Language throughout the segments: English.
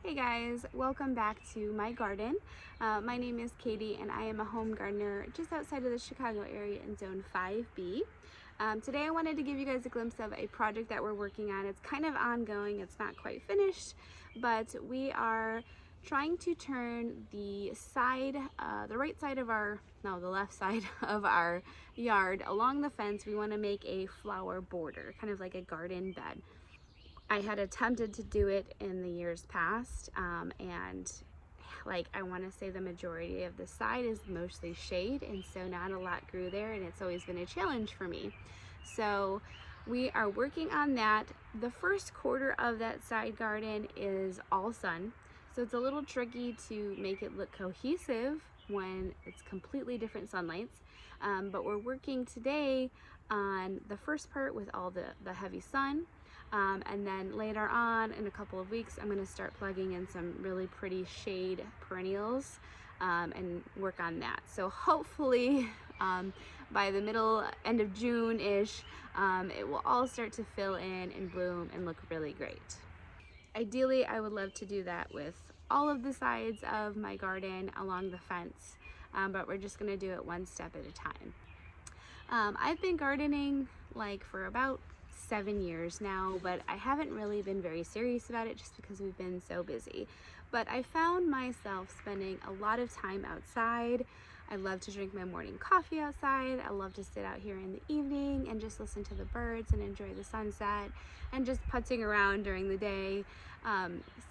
Hey guys, welcome back to my garden. My name is Katie and I am a home gardener just outside of the Chicago area in Zone 5B. Today I wanted to give you guys a glimpse of a project that we're working on. It's kind of ongoing, it's not quite finished, but we are trying to turn the left side of our yard along the fence. We want to make a flower border, kind of like a garden bed. I had attempted to do it in the years past, and I want to say the majority of the side is mostly shade, and so not a lot grew there, and it's always been a challenge for me. So we are working on that. The first quarter of that side garden is all sun, so it's a little tricky to make it look cohesive when it's completely different sunlights, but we're working today on the first part with all the heavy sun. And then later on in a couple of weeks, I'm going to start plugging in some really pretty shade perennials and work on that. So hopefully by the end of June-ish, it will all start to fill in and bloom and look really great. Ideally, I would love to do that with all of the sides of my garden along the fence, but we're just going to do it one step at a time. I've been gardening for about 7 years now, but I haven't really been very serious about it just because we've been so busy. But I found myself spending a lot of time outside. I love to drink my morning coffee outside. I love to sit out here in the evening and just listen to the birds and enjoy the sunset and just putzing around during the day.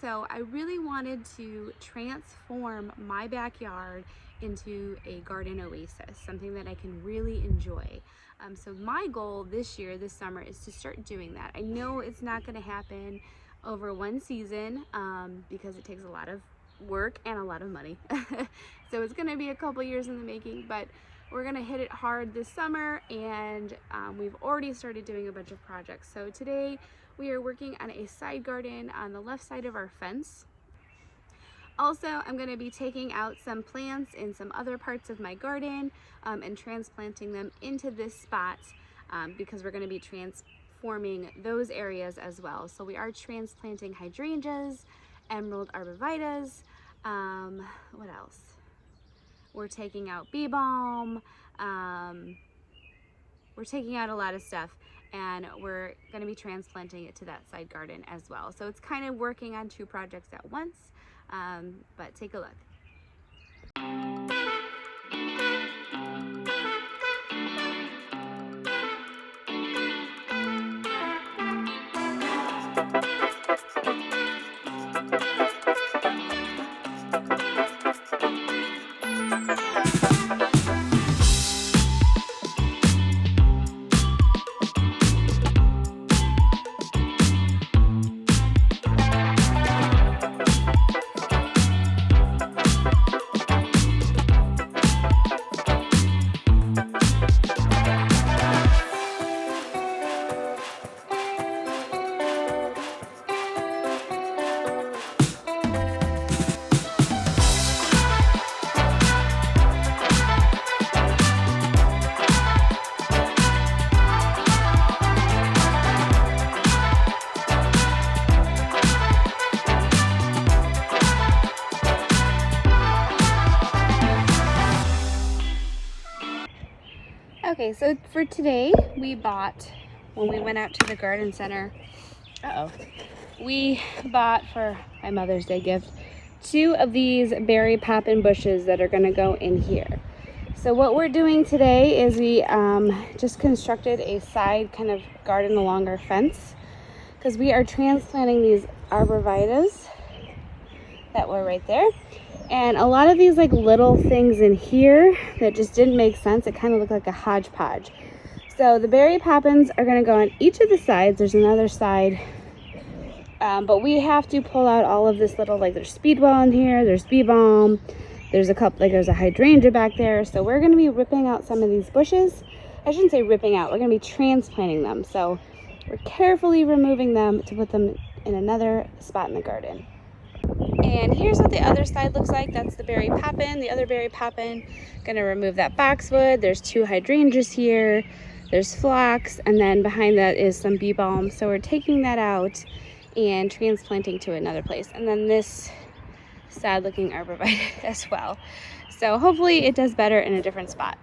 So I really wanted to transform my backyard into a garden oasis, something that I can really enjoy. So my goal this summer, is to start doing that. I know it's not going to happen over one season because it takes a lot of work and a lot of money. So it's going to be a couple years in the making, but we're going to hit it hard this summer, and we've already started doing a bunch of projects. So today we are working on a side garden on the left side of our fence. Also, I'm going to be taking out some plants in some other parts of my garden and transplanting them into this spot because we're going to be transforming those areas as well. So we are transplanting hydrangeas, emerald arborvitaes, what else? We're taking out bee balm, we're taking out a lot of stuff, and we're going to be transplanting it to that side garden as well. So it's kind of working on two projects at once. But take a look. Okay, so for today, when we went out to the garden center, we bought for my Mother's Day gift 2 of these berry poppin' bushes that are gonna go in here. So what we're doing today is we just constructed a side kind of garden along our fence because we are transplanting these arborvitaes that were right there. And a lot of these little things in here that just didn't make sense. It kind of looked like a hodgepodge. So the berry poppins are going to go on each of the sides. There's another side, but we have to pull out all of this little, there's speedwell in here, there's bee balm, there's a couple, there's a hydrangea back there. So we're going to be ripping out some of these bushes. I shouldn't say ripping out, we're going to be transplanting them. So we're carefully removing them to put them in another spot in the garden. And here's what the other side looks like. That's the berry poppin, the other berry poppin. Gonna remove that boxwood. There's 2 hydrangeas here. There's phlox, and then behind that is some bee balm. So we're taking that out and transplanting to another place. And then this sad looking arborvitae as well. So hopefully it does better in a different spot.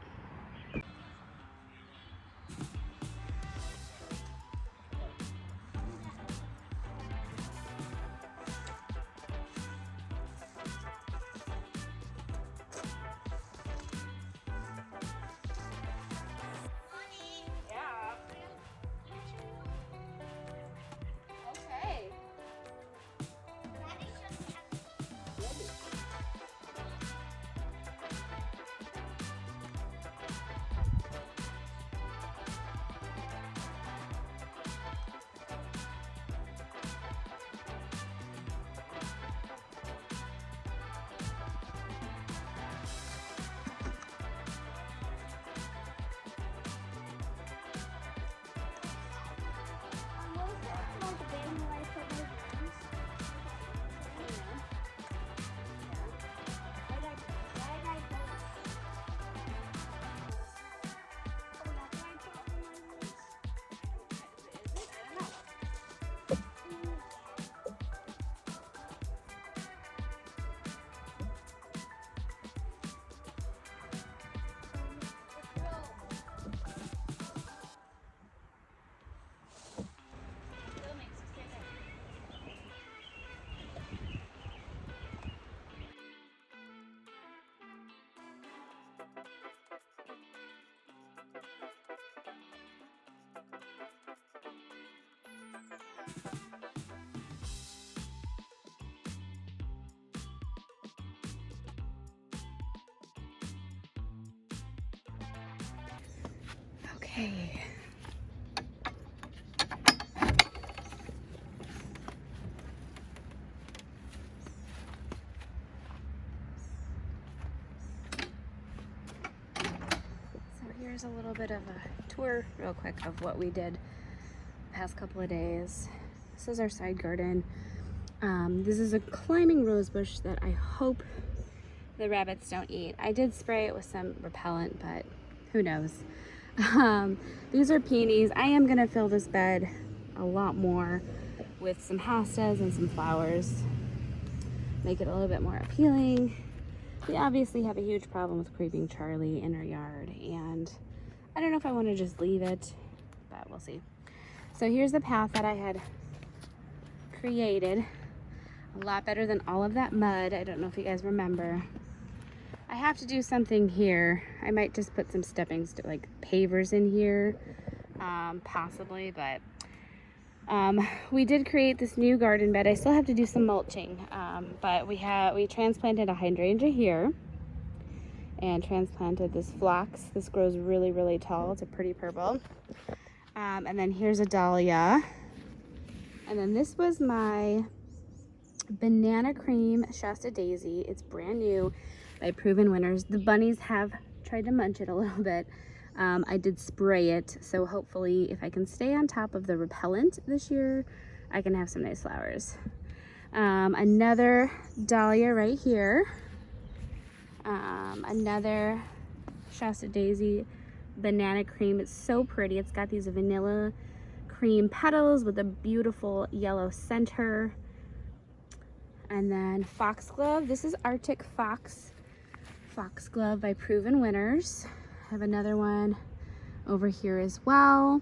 Okay. So here's a little bit of a tour real quick of what we did the past couple of days. This is our side garden. This is a climbing rose bush that I hope the rabbits don't eat. I did spray it with some repellent, but who knows. These are peonies. I am gonna fill this bed a lot more with some hostas and some flowers, make it a little bit more appealing. We obviously have a huge problem with creeping Charlie in our yard, and I don't know if I want to just leave it, but we'll see. So here's the path that I had created. A lot better than all of that mud. I don't know if you guys remember. I have to do something here. I might just put some stepping like pavers in here, possibly, but we did create this new garden bed. I still have to do some mulching, but we transplanted a hydrangea here and transplanted this phlox. This grows really, really tall. It's a pretty purple. And then here's a dahlia. And then this was my banana cream Shasta daisy. It's brand new by Proven Winners. The bunnies have tried to munch it a little bit. I did spray it, so hopefully if I can stay on top of the repellent this year, I can have some nice flowers. Another dahlia right here. Another Shasta daisy banana cream. It's so pretty. It's got these vanilla cream petals with a beautiful yellow center. And then foxglove. This is Arctic foxglove by Proven Winners. I have another one over here as well.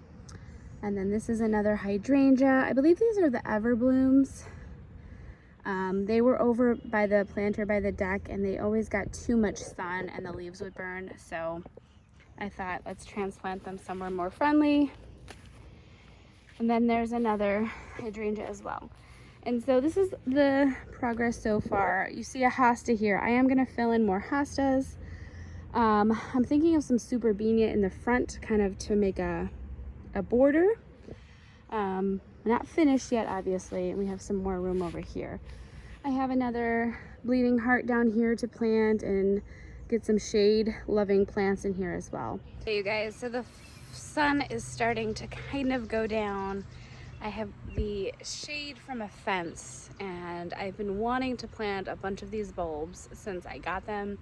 And then this is another hydrangea. I believe these are the everblooms. They were over by the planter by the deck, and they always got too much sun and the leaves would burn. So I thought, let's transplant them somewhere more friendly. And then there's another hydrangea as well. And so this is the progress so far. You see a hosta here. I am gonna fill in more hostas. I'm thinking of some superbenia in the front, kind of to make a border. Not finished yet, obviously, and we have some more room over here. I have another bleeding heart down here to plant and get some shade loving plants in here as well. Hey you guys, so the sun is starting to kind of go down. I have the shade from a fence, and I've been wanting to plant a bunch of these bulbs since I got them,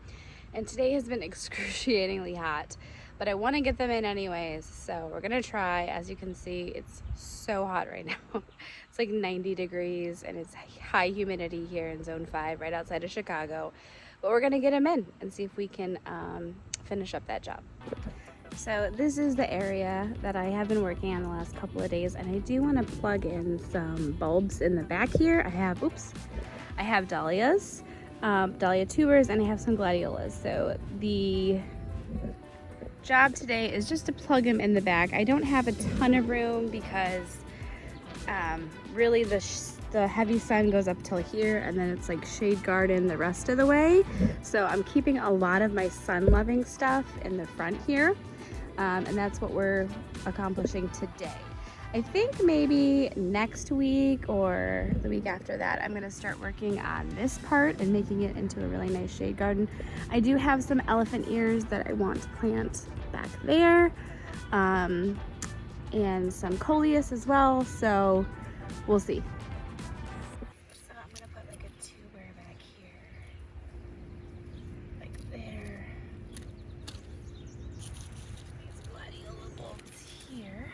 and today has been excruciatingly hot, but I want to get them in anyways, so we're gonna try. As you can see, it's so hot right now. It's like 90 degrees and it's high humidity here in zone 5 right outside of Chicago. But we're gonna get them in and see if we can finish up that job. So this is the area that I have been working on the last couple of days, and I do want to plug in some bulbs in the back here. I have dahlias, dahlia tubers, and I have some gladiolas. So the job today is just to plug them in the back. I don't have a ton of room because really the heavy sun goes up till here, and then it's like shade garden the rest of the way. So I'm keeping a lot of my sun-loving stuff in the front here, and that's what we're accomplishing today. I think maybe next week or the week after that, I'm gonna start working on this part and making it into a really nice shade garden. I do have some elephant ears that I want to plant back there, and some coleus as well, so we'll see. So I'm gonna put like a tuber back here, like there. These gladiola bulbs here.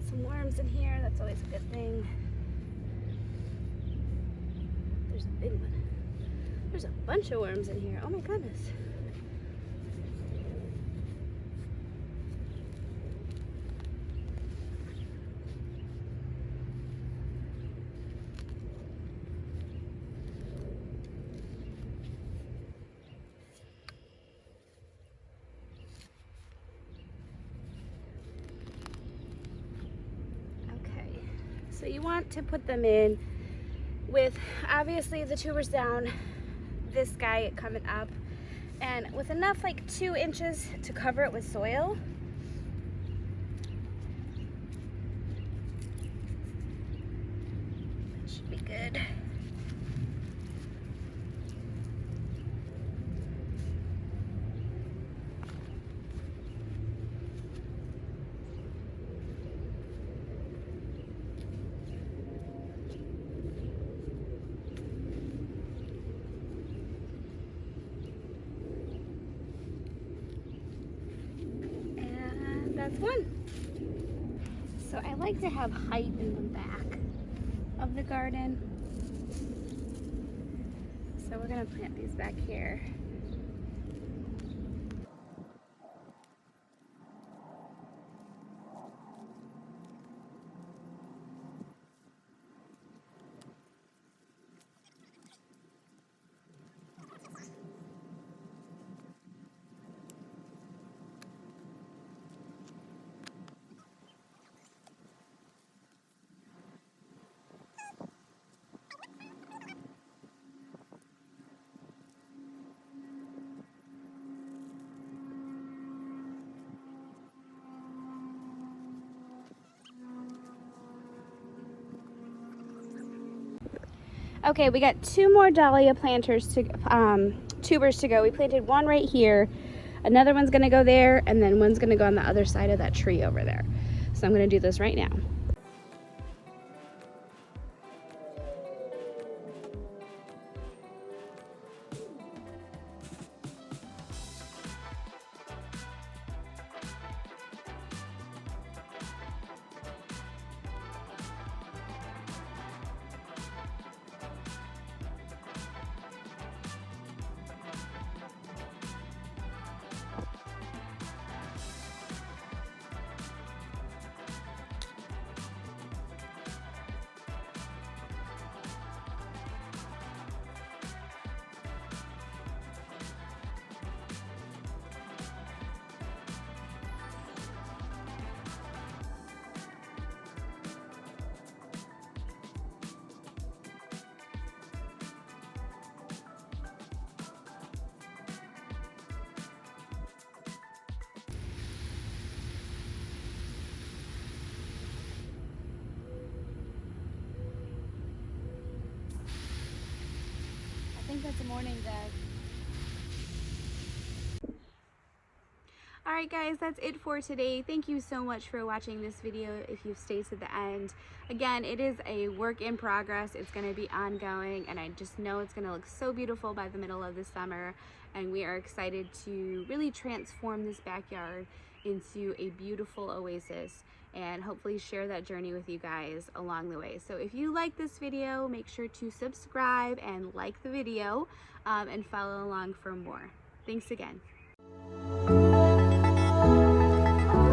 Some worms in here, that's always a good thing. There's a big one. There's a bunch of worms in here. Oh my goodness. So you want to put them in with obviously the tubers down, this guy coming up, and with enough like 2 inches to cover it with soil. That should be good. That's one. So I like to have height in the back of the garden. So we're gonna plant these back here. Okay, we got 2 more dahlia planters to tubers to go. We planted one right here, another one's gonna go there, and then one's gonna go on the other side of that tree over there. So I'm gonna do this right now. It's morning, Dad. Alright guys, that's it for today. Thank you so much for watching this video if you've stayed to the end. Again, it is a work in progress. It's going to be ongoing, and I just know it's going to look so beautiful by the middle of the summer, and we are excited to really transform this backyard into a beautiful oasis and hopefully share that journey with you guys along the way. So if you like this video, make sure to subscribe and like the video and follow along for more. Thanks again.